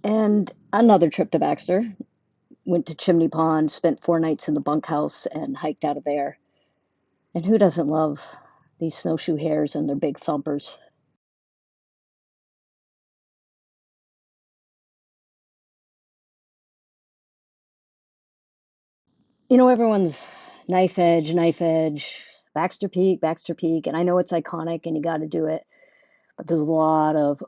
And another trip to Baxter. Went to Chimney Pond, spent 4 nights in the bunkhouse, and hiked out of there. And who doesn't love these snowshoe hares and their big thumpers? Everyone's knife edge, Baxter Peak, and I know it's iconic and you got to do it, but there's a lot of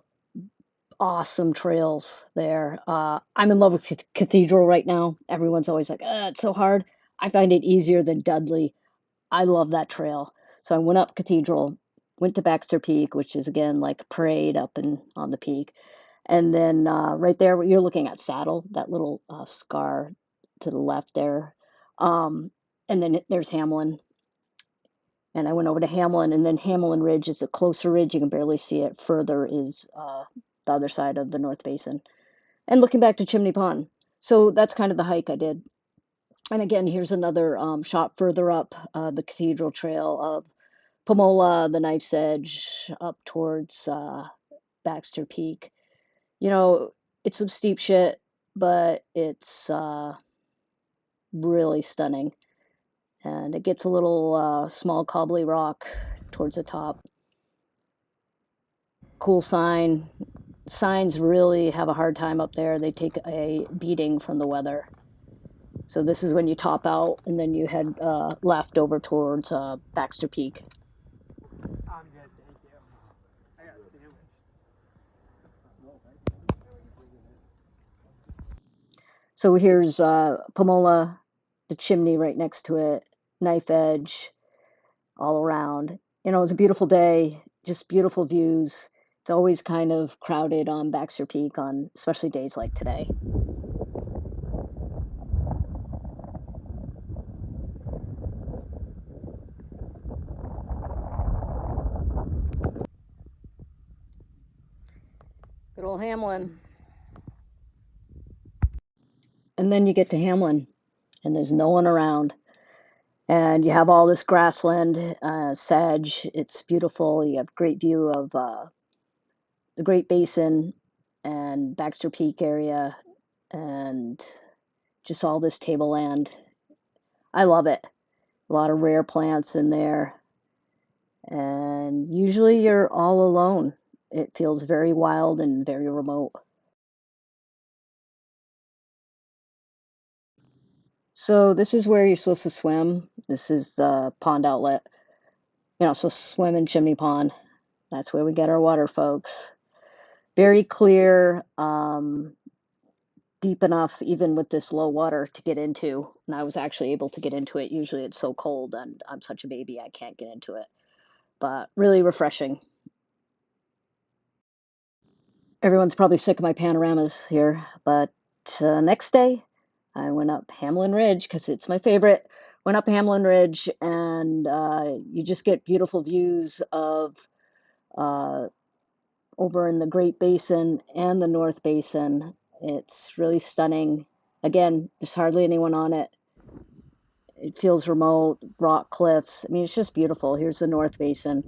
awesome trails there. I'm in love with Cathedral right now. Everyone's always like, it's so hard. I find it easier than Dudley. I love that trail. So I went up Cathedral, went to Baxter Peak, which is again like a parade up and on the peak. And then right there, you're looking at Saddle, that little scar to the left there. Um, and then there's Hamlin. And I went over to Hamlin, and then Hamlin Ridge is a closer ridge. You can barely see it. Further is the other side of the North Basin. And looking back to Chimney Pond. So that's kind of the hike I did. And again, here's another shot further up the Cathedral Trail of Pomola, the Knife's Edge, up towards Baxter Peak. You know, it's some steep shit, but it's really stunning. And it gets a little small cobbly rock towards the top. Cool sign. Signs really have a hard time up there. They take a beating from the weather. So this is when you top out, and then you head left over towards Baxter Peak. I'm good, thank you. I got a sandwich. So here's Pomola, the chimney right next to it, knife edge all around. It was a beautiful day, just beautiful views. It's always kind of crowded on Baxter Peak on especially days like today. Good old Hamlin. And then you get to Hamlin, and there's no one around. And you have all this grassland, sedge. It's beautiful. You have great view of the Great Basin and Baxter Peak area, and just all this tableland. I love it. A lot of rare plants in there, and usually you're all alone. It feels very wild and very remote. So this is where you're supposed to swim. This is the pond outlet. You're not supposed to swim in Chimney Pond. That's where we get our water, folks. Very clear, deep enough, even with this low water, to get into. And I was actually able to get into it. Usually it's so cold, and I'm such a baby, I can't get into it. But really refreshing. Everyone's probably sick of my panoramas here, but next day I went up Hamlin Ridge because it's my favorite. Went up Hamlin Ridge, and you just get beautiful views of uh, over in the Great Basin and the North Basin. It's really stunning. Again, there's hardly anyone on it. It feels remote, rock cliffs. I mean, it's just beautiful. Here's the North Basin.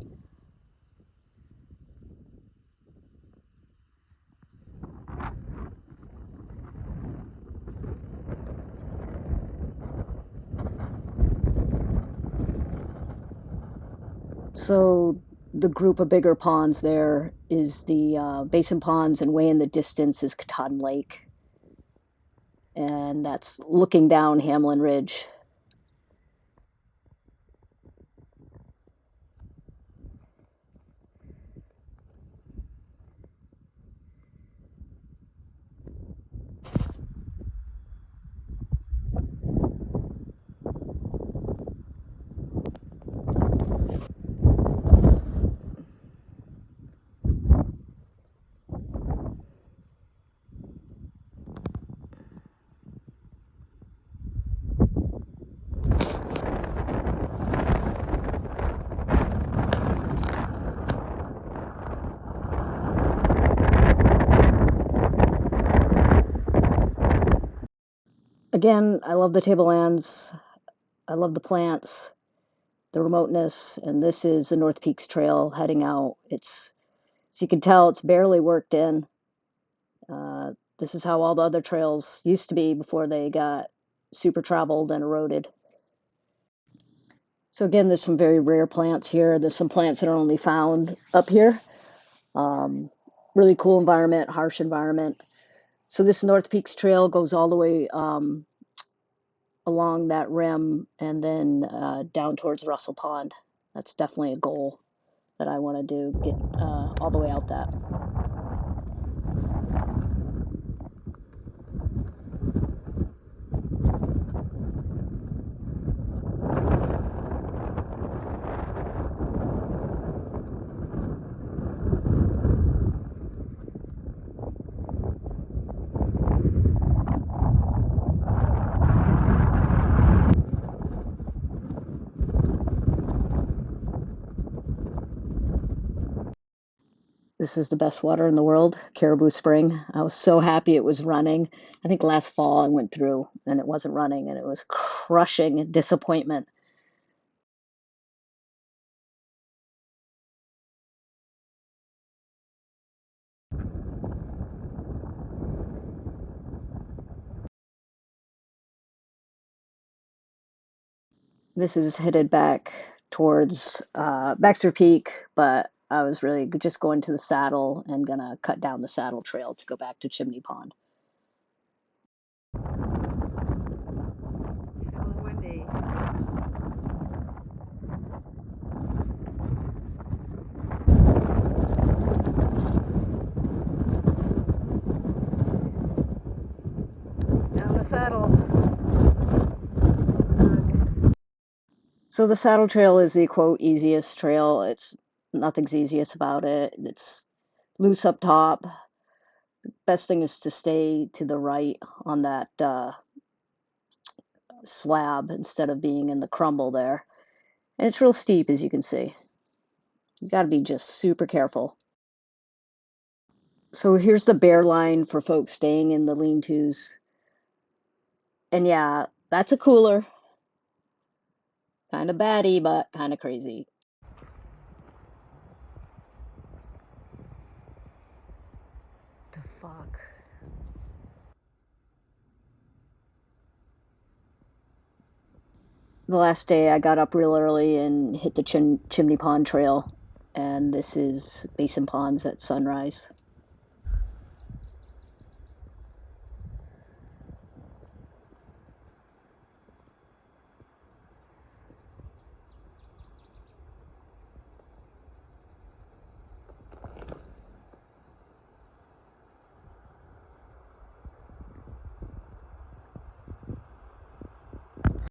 So the group of bigger ponds there is the Basin Ponds, and way in the distance is Katahdin Lake, and that's looking down Hamlin Ridge. Again, I love the tablelands. I love the plants, the remoteness, and this is the North Peaks Trail heading out. It's so you can tell it's barely worked in. This is how all the other trails used to be before they got super traveled and eroded. So again, there's some very rare plants here. There's some plants that are only found up here. Um, really cool environment, harsh environment. So this North Peaks Trail goes all the way along that rim and then down towards Russell Pond. That's definitely a goal that I want to do, get all the way out that. This is the best water in the world, Caribou Spring. I was so happy it was running. I think last fall I went through and it wasn't running, and it was crushing disappointment. This is headed back towards Baxter Peak, but I was really just going to the saddle and gonna cut down the saddle trail to go back to Chimney Pond. Feeling windy. Down the saddle. So the saddle trail is the quote easiest trail. It's nothing's easiest about it. It's loose up top. Best thing is to stay to the right on that slab instead of being in the crumble there. And it's real steep, as you can see. You got to be just super careful. So here's the bear line for folks staying in the lean-tos. And yeah, that's a cooler. Kind of batty, but kind of crazy. The fuck? The last day I got up real early and hit the Chimney Pond Trail. And this is Basin Ponds at sunrise.